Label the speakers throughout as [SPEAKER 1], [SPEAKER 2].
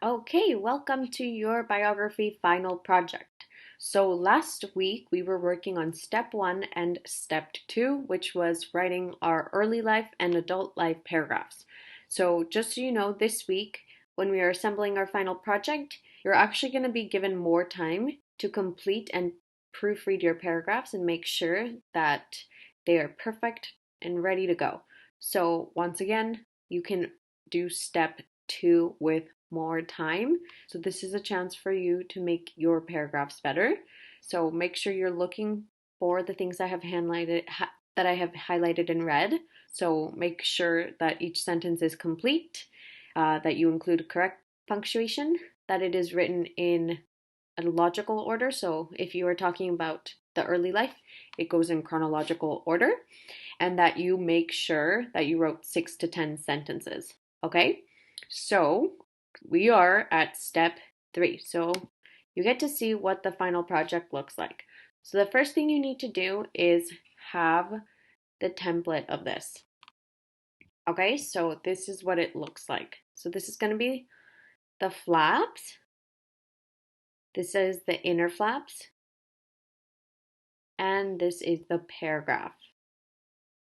[SPEAKER 1] Okay, welcome to your biography final project. So last week we were working on step 1 and step 2, which was writing our early life and adult life paragraphs. So just so you know, this week when we are assembling our final project, you're actually going to be given more time to complete and proofread your paragraphs and make sure that they are perfect and ready to go. So once again, you can do step 2 with more time. So this is a chance for you to make your paragraphs better. So make sure you're looking for the things I have that I have highlighted in red. So make sure that each sentence is complete, that you include correct punctuation, that it is written in a logical order. So if you are talking about the early life, it goes in chronological order, and that you make sure that you wrote 6 to 10 sentences. Okay? So we are at step 3. So you get to see what the final project looks like. So the first thing you need to do is have the template of this. Okay, so this is what it looks like. So this is going to be the flaps. This is the inner flaps. And this is the paragraph.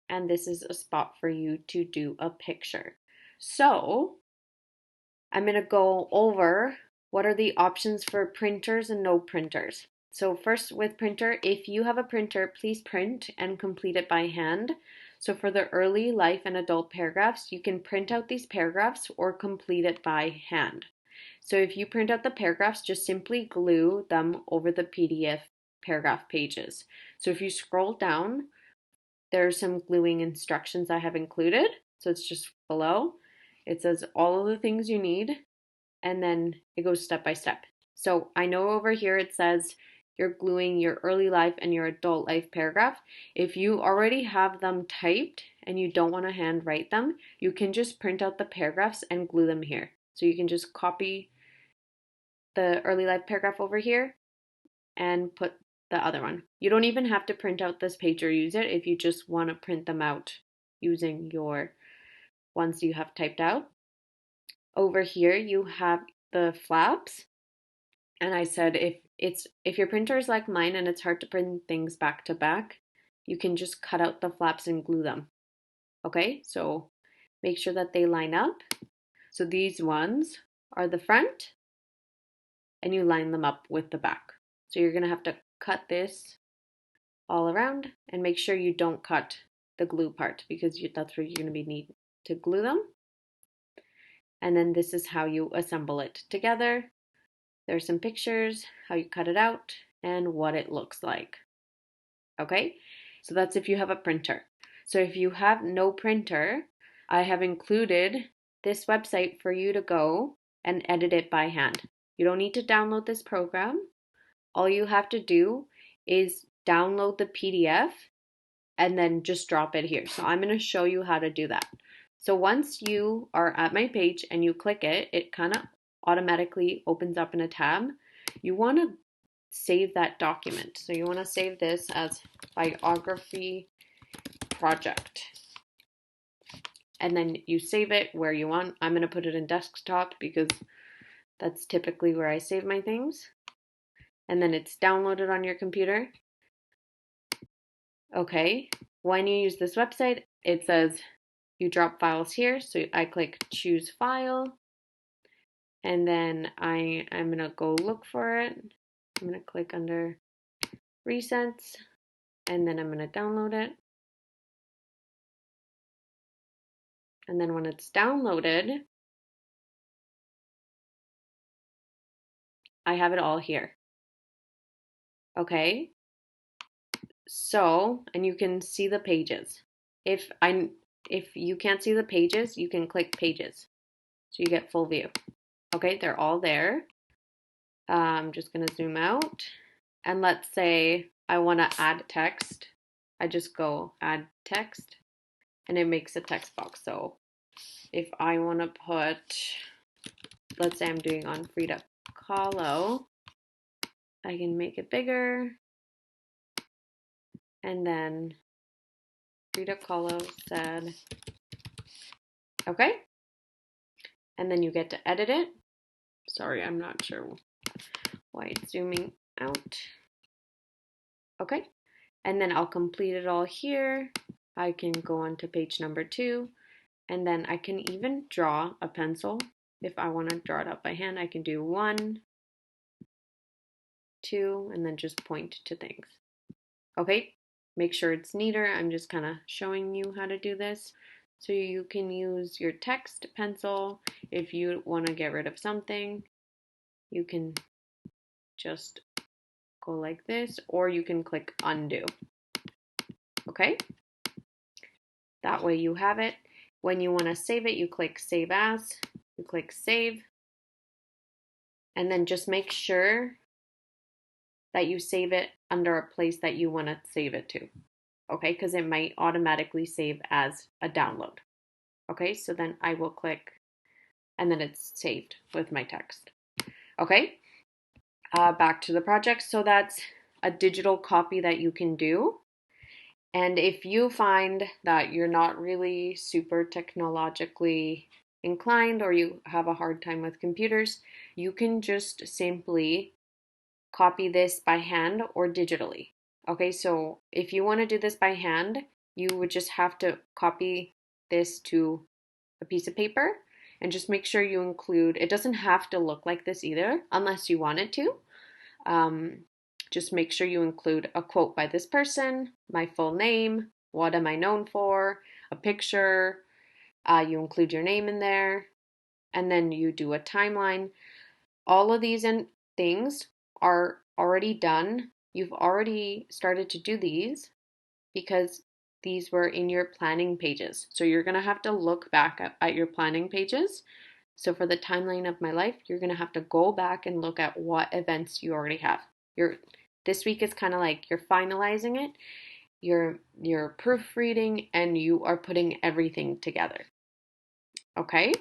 [SPEAKER 1] And this is a spot for you to do a picture. So I'm going to go over what are the options for printers and no printers. So first with printer, if you have a printer, please print and complete it by hand. So for the early life and adult paragraphs, you can print out these paragraphs or complete it by hand. So if you print out the paragraphs, just simply glue them over the PDF paragraph pages. So if you scroll down, there are some gluing instructions I have included. So it's just below. It says all of the things you need, and then it goes step by step. So I know over here it says you're gluing your early life and your adult life paragraph. If you already have them typed and you don't want to handwrite them, you can just print out the paragraphs and glue them here. So you can just copy the early life paragraph over here and put the other one. You don't even have to print out this page or use it if you just want to print them out using your ones you have typed out. Over here you have the flaps, and I said if your printer is like mine and it's hard to print things back to back, you can just cut out the flaps and glue them. Okay, so make sure that they line up. So these ones are the front, and you line them up with the back. So you're gonna have to cut this all around and make sure you don't cut the glue part because that's where you're gonna be need to glue them. And then this is how you assemble it together. There's some pictures, how you cut it out, and what it looks like. Okay, so that's if you have a printer. So if you have no printer, I have included this website for you to go and edit it by hand. You don't need to download this program. All you have to do is download the PDF and then just drop it here. So I'm going to show you how to do that. So once you are at my page and you click it, it kind of automatically opens up in a tab. You want to save that document. So you want to save this as biography project. And then you save it where you want. I'm going to put it in desktop because that's typically where I save my things. And then it's downloaded on your computer. Okay, when you use this website, it says you drop files here. So I click choose file, and then I'm gonna go look for it. I'm gonna click under recents, and then I'm gonna download it. And then when it's downloaded, I have it all here. Okay, so, and you can see the pages. If you can't see the pages, you can click pages. So you get full view. Okay, they're all there. I'm just gonna zoom out. And let's say I wanna add text. I just go add text and it makes a text box. So if I wanna put, let's say I'm doing on Frida Kahlo, I can make it bigger. And then Frida Kahlo said, okay. And then you get to edit it. Sorry, I'm not sure why it's zooming out. Okay, and then I'll complete it all here. I can go on to page number 2, and then I can even draw a pencil. If I want to draw it up by hand, I can do 1, 2, and then just point to things. Okay, make sure it's neater. I'm just kind of showing you how to do this. So you can use your text pencil. If you want to get rid of something, you can just go like this, or you can click undo. Okay, that way you have it. When you want to save it, you click save as, you click save, and then just make sure that you save it under a place that you want to save it to. Okay, because it might automatically save as a download. Okay, so then I will click, and then it's saved with my text. Okay, back to the project. So that's a digital copy that you can do. And if you find that you're not really super technologically inclined or you have a hard time with computers, you can just simply copy this by hand or digitally. Okay, so if you want to do this by hand, you would just have to copy this to a piece of paper and just make sure you include, it doesn't have to look like this either, unless you want it to. Just make sure you include a quote by this person, my full name, what am I known for, a picture, you include your name in there, and then you do a timeline. All of these things are already done. You've already started to do these because these were in your planning pages. So you're going to have to look back at your planning pages. So for the timeline of my life, you're going to have to go back and look at what events you already have. This week is kind of like you're finalizing it, you're proofreading, and you are putting everything together. Okay?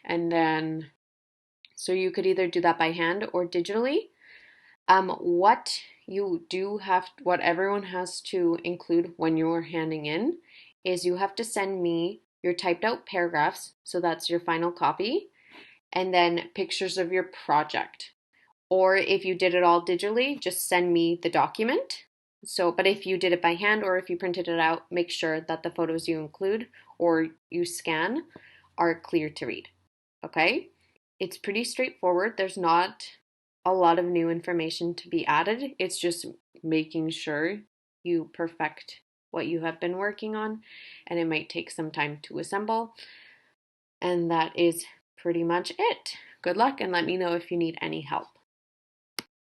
[SPEAKER 1] And then so you could either do that by hand or digitally. What everyone has to include when you're handing in is you have to send me your typed out paragraphs, so that's your final copy, and then pictures of your project. Or if you did it all digitally, just send me the document. But if you did it by hand or if you printed it out, make sure that the photos you include or you scan are clear to read. Okay? It's pretty straightforward. There's not a lot of new information to be added. It's just making sure you perfect what you have been working on, and it might take some time to assemble. And that is pretty much it. Good luck, and let me know if you need any help.